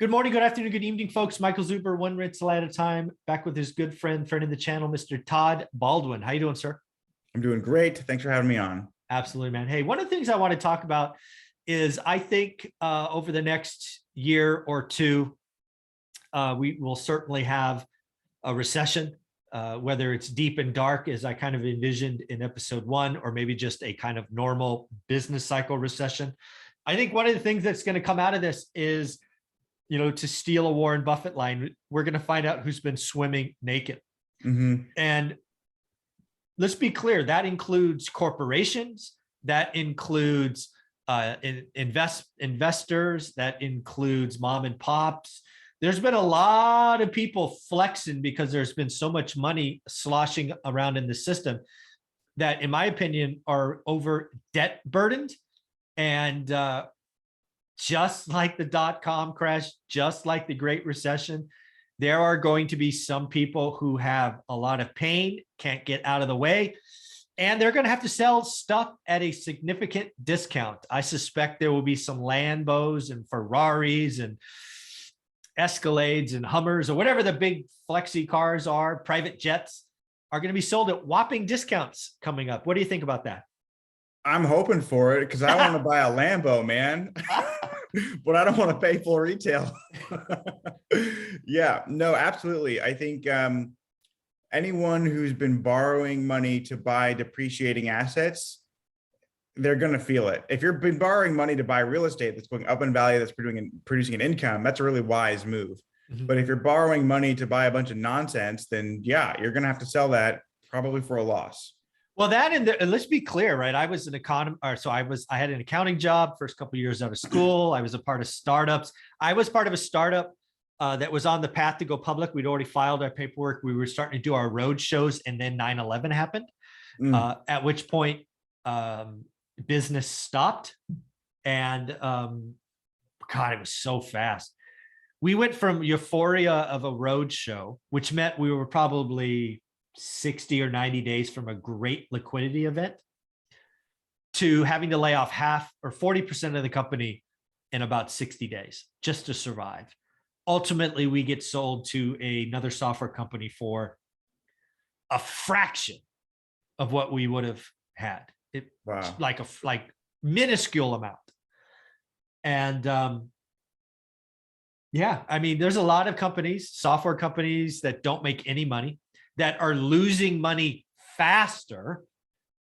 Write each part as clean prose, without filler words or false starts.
Good morning, good afternoon, good evening, folks. Michael Zuber, one rental at a time, back with his good friend of the channel, Mr. Todd Baldwin. How you doing, sir? I'm doing great. Thanks for having me on. Absolutely, man. Hey, one of the things I want to talk about is I think over the next year or two, we will certainly have a recession, whether it's deep and dark, as I kind of envisioned in episode 1, or maybe just a kind of normal business cycle recession. I think one of the things that's going to come out of this is, to steal a Warren Buffett line, we're going to find out who's been swimming naked. And let's be clear, that includes corporations, that includes investors, that includes mom and pops. There's been a lot of people flexing because there's been so much money sloshing around in the system that, in my opinion, are over debt burdened. And just like the dot-com crash, just like the Great Recession, there are going to be some people who have a lot of pain, can't get out of the way, and they're going to have to sell stuff at a significant discount. I suspect there will be some Lambos and Ferraris and Escalades and Hummers, or whatever the big flexi cars are, private jets, are going to be sold at whopping discounts coming up. What do you think about that? I'm hoping for it because I want to buy a Lambo, man. But I don't want to pay full retail. Yeah, no, absolutely. I think anyone who's been borrowing money to buy depreciating assets, they're going to feel it. If you've been borrowing money to buy real estate that's going up in value, that's producing an income, that's a really wise move. But if you're borrowing money to buy a bunch of nonsense, then yeah, you're going to have to sell that probably for a loss. Well, that and let's be clear, right? I was an economist, so I had an accounting job first couple of years out of school. I was a part of startups. I was part of a startup that was on the path to go public. We'd already filed our paperwork. We were starting to do our road shows, and then 9/11 happened. At which point, business stopped, and God, it was so fast. We went from euphoria of a road show, which meant we were probably 60 or 90 days from a great liquidity event, to having to lay off half or 40% of the company in about 60 days just to survive. Ultimately, we get sold to another software company for a fraction of what we would have had. Wow. Like minuscule amount. And yeah, I mean, there's a lot of companies, software companies, that don't make any money, that are losing money faster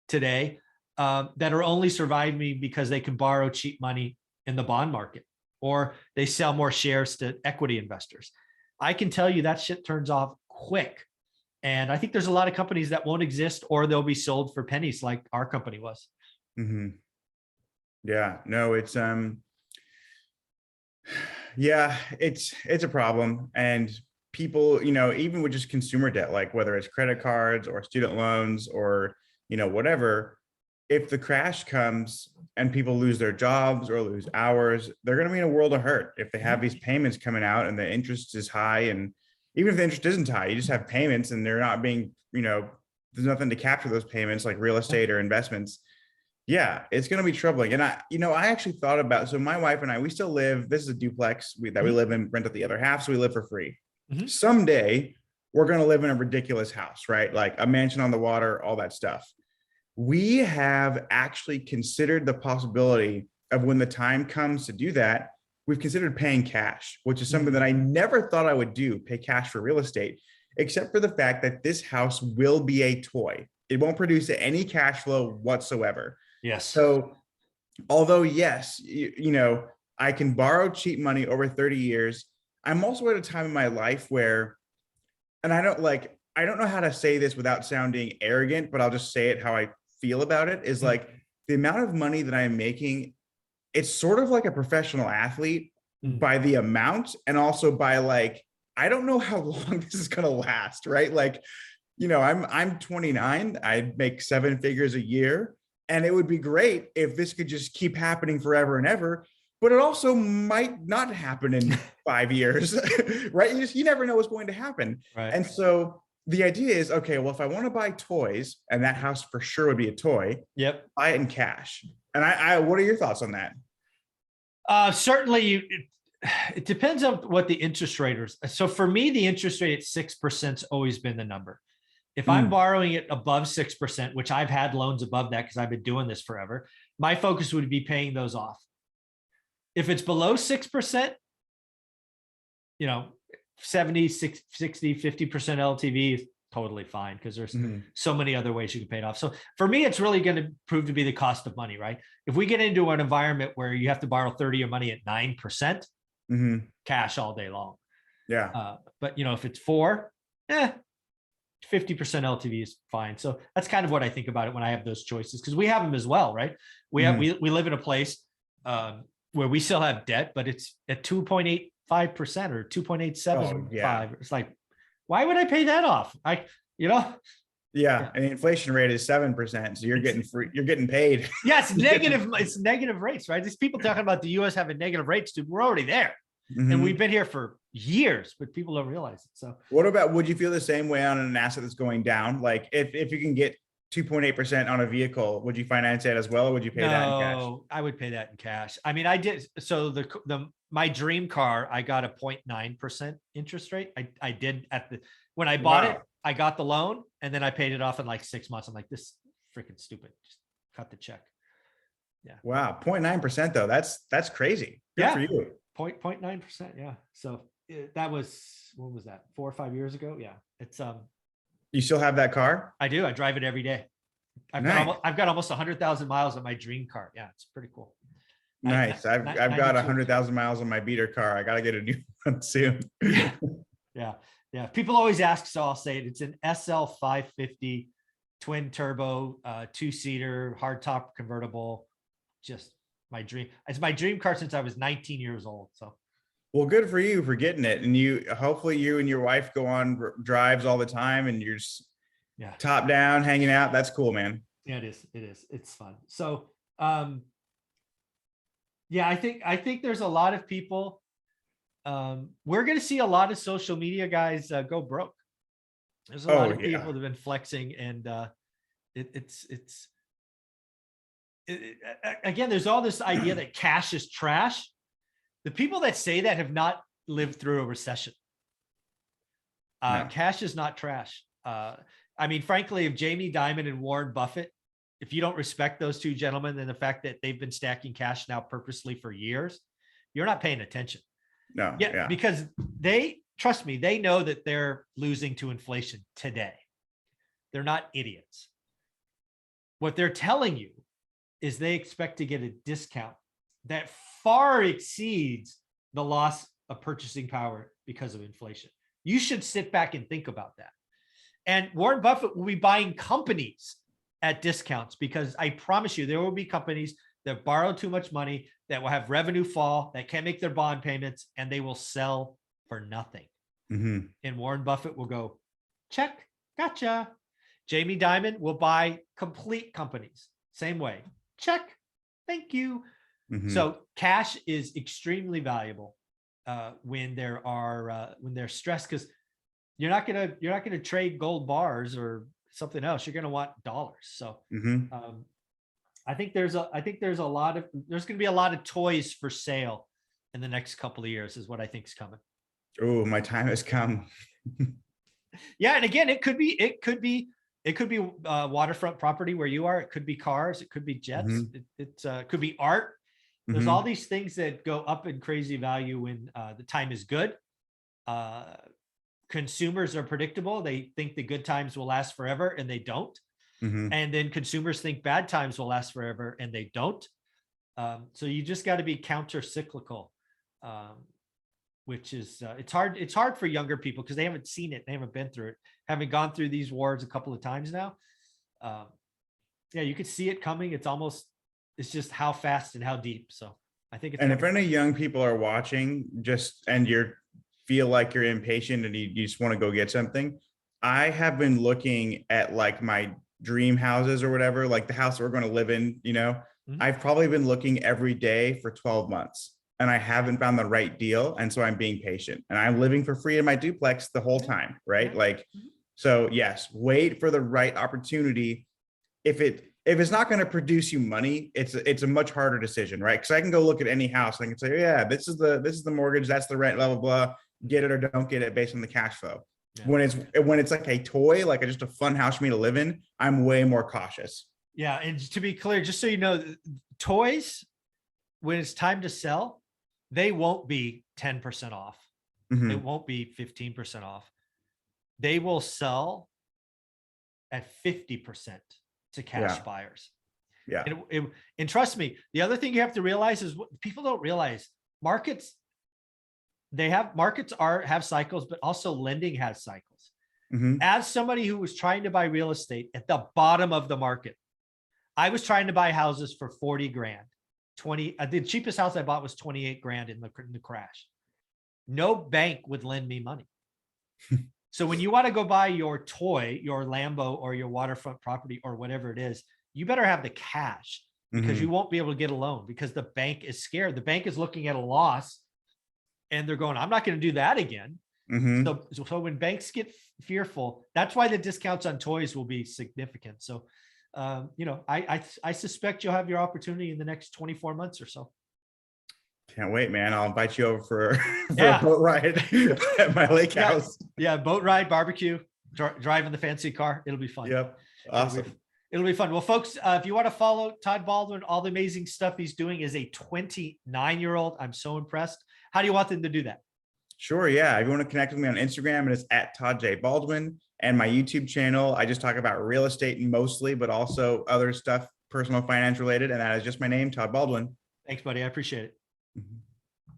today, that are only surviving because they can borrow cheap money in the bond market, or they sell more shares to equity investors. I can tell you that shit turns off quick. And I think there's a lot of companies that won't exist, or they'll be sold for pennies like our company was. Yeah, no, it's yeah, it's a problem. And people, even with just consumer debt, like whether it's credit cards or student loans or, whatever, if the crash comes and people lose their jobs or lose hours, they're going to be in a world of hurt if they have these payments coming out and the interest is high. And even if the interest isn't high, you just have payments and they're not being, there's nothing to capture those payments like real estate or investments. Yeah, it's going to be troubling. And I actually thought about, so my wife and I, we still live, this is a duplex that we live in, rent out the other half. So we live for free. Someday we're going to live in a ridiculous house, right? Like a mansion on the water, all that stuff. We have actually considered the possibility of, when the time comes to do that, we've considered paying cash, which is something that I never thought I would do, pay cash for real estate, except for the fact that this house will be a toy. It won't produce any cash flow whatsoever. Yes. So although, yes, I can borrow cheap money over 30 years, I'm also at a time in my life where, and I don't know how to say this without sounding arrogant, but I'll just say it how I feel about it, is like the amount of money that I'm making, it's sort of like a professional athlete by the amount, and also by like, I don't know how long this is going to last, right? Like, I'm 29, I make 7 figures a year, and it would be great if this could just keep happening forever and ever. But it also might not happen in 5 years, right? You never know what's going to happen. Right. And so the idea is, okay, well, if I want to buy toys, and that house for sure would be a toy, buy it in cash. And what are your thoughts on that? Certainly, It depends on what the interest rate is. So for me, the interest rate at 6% has always been the number. If I'm borrowing it above 6%, which I've had loans above that because I've been doing this forever, my focus would be paying those off. If it's below 6%, 70, 60, 50% LTV is totally fine because there's so many other ways you can pay it off. So for me, it's really going to prove to be the cost of money, right? If we get into an environment where you have to borrow 30 of money at 9%, cash all day long. Yeah. But if it's 4, 50% LTV is fine. So that's kind of what I think about it when I have those choices, because we have them as well, right? We live in a place where we still have debt, but it's at 2.85% or 2.875. Yeah. It's like, why would I pay that off? Yeah, and the inflation rate is 7%, so you're getting paid. Yeah, it's negative. It's negative rates, right? These people talking about the U.S. having negative rates, dude. We're already there, and we've been here for years, but people don't realize it. So, what about? Would you feel the same way on an asset that's going down? Like, if you can get 2.8% on a vehicle, would you finance that as well, or would you pay that in cash? No, I would pay that in cash. I mean, I did. So my dream car, I got a 0.9% interest rate. I did when I bought it. I got the loan and then I paid it off in like 6 months. I'm like, this is freaking stupid. Just cut the check. Yeah. Wow. 0.9% though. That's crazy. Good for you. 0.9%. Yeah. So that was, what was that? 4 or 5 years ago. Yeah. It's, you still have that car? I do. I drive it every day. I've got almost 100,000 miles on my dream car. Yeah. It's pretty cool. Nice. I've got 100,000 miles on my beater car. I got to get a new one soon. Yeah. Yeah. People always ask, so I'll say it. It's an SL 550 twin turbo, 2-seater, hardtop convertible. Just my dream. It's my dream car since I was 19 years old. So, well, good for you for getting it. And hopefully you and your wife go on drives all the time and you're just top down hanging out. That's cool, man. Yeah, it is. It is. It's fun. So, yeah, I think there's a lot of people. We're going to see a lot of social media guys go broke. There's a lot of people that have been flexing, and again, there's all this idea that cash is trash. The people that say that have not lived through a recession. No. Cash is not trash. I mean, frankly, if Jamie Dimon and Warren Buffett, if you don't respect those two gentlemen and the fact that they've been stacking cash now purposely for years, you're not paying attention. No. Yeah. Because trust me, they know that they're losing to inflation today. They're not idiots. What they're telling you is they expect to get a discount that far exceeds the loss of purchasing power because of inflation. You should sit back and think about that. And Warren Buffett will be buying companies at discounts, because I promise you, there will be companies that borrow too much money, that will have revenue fall, that can't make their bond payments, and they will sell for nothing. And Warren Buffett will go, check, gotcha. Jamie Dimon will buy complete companies, same way, check, thank you. So cash is extremely valuable when they're stressed, because you're not gonna trade gold bars or something else. You're gonna want dollars. So I think there's going to be a lot of toys for sale in the next couple of years, is what I think is coming. Oh, my time has come. Yeah, and again, it could be waterfront property where you are. It could be cars. It could be jets. It could be art. There's all these things that go up in crazy value when the time is good. Consumers are predictable. They think the good times will last forever, and they don't. And then consumers think bad times will last forever, and they don't. So you just got to be counter cyclical, which is it's hard for younger people because they haven't seen it. They haven't been through it, having gone through these wars a couple of times now. Yeah, you could see it coming. It's just how fast and how deep. So I think if any young people are watching and you feel like you're impatient and you just want to go get something, I have been looking at like my dream houses or whatever, like the house that we're going to live in, I've probably been looking every day for 12 months and I haven't found the right deal. And so I'm being patient, and I'm living for free in my duplex the whole time. Right. Like, so yes, wait for the right opportunity. If if it's not going to produce you money, it's a much harder decision, right? Because I can go look at any house and I can say, yeah, this is the mortgage, that's the rent, blah blah blah. Get it or don't get it based on the cash flow. Yeah. When it's like a toy, like just a fun house for me to live in, I'm way more cautious. Yeah, and to be clear, just so you know, toys, when it's time to sell, they won't be 10% off. Mhm. It won't be 15% off. They will sell at 50% to cash Yeah. buyers. Yeah. And trust me, the other thing you have to realize is what people don't realize: markets have cycles, but also lending has cycles. Mhm. As somebody who was trying to buy real estate at the bottom of the market, I was trying to buy houses for 40 grand. The cheapest house I bought was 28 grand in the crash. No bank would lend me money. So when you want to go buy your toy, your Lambo or your waterfront property or whatever it is, you better have the cash, because Mhm. you won't be able to get a loan because the bank is scared. The bank is looking at a loss and they're going, I'm not going to do that again. Mhm. So when banks get fearful, that's why the discounts on toys will be significant. So, I suspect you'll have your opportunity in the next 24 months or so. Can't wait, man. I'll invite you over for a Yeah. boat ride at my lake Yeah. house. Yeah. Boat ride, barbecue, driving the fancy car. It'll be fun. Yep. Awesome. It'll be fun. Well, folks, if you want to follow Todd Baldwin, all the amazing stuff he's doing as a 29-year-old, I'm so impressed. How do you want them to do that? Sure. Yeah. If you want to connect with me on Instagram, it's at Todd J. Baldwin, and my YouTube channel. I just talk about real estate mostly, but also other stuff, personal finance related. And that is just my name, Todd Baldwin. Thanks, buddy. I appreciate it. Mhm.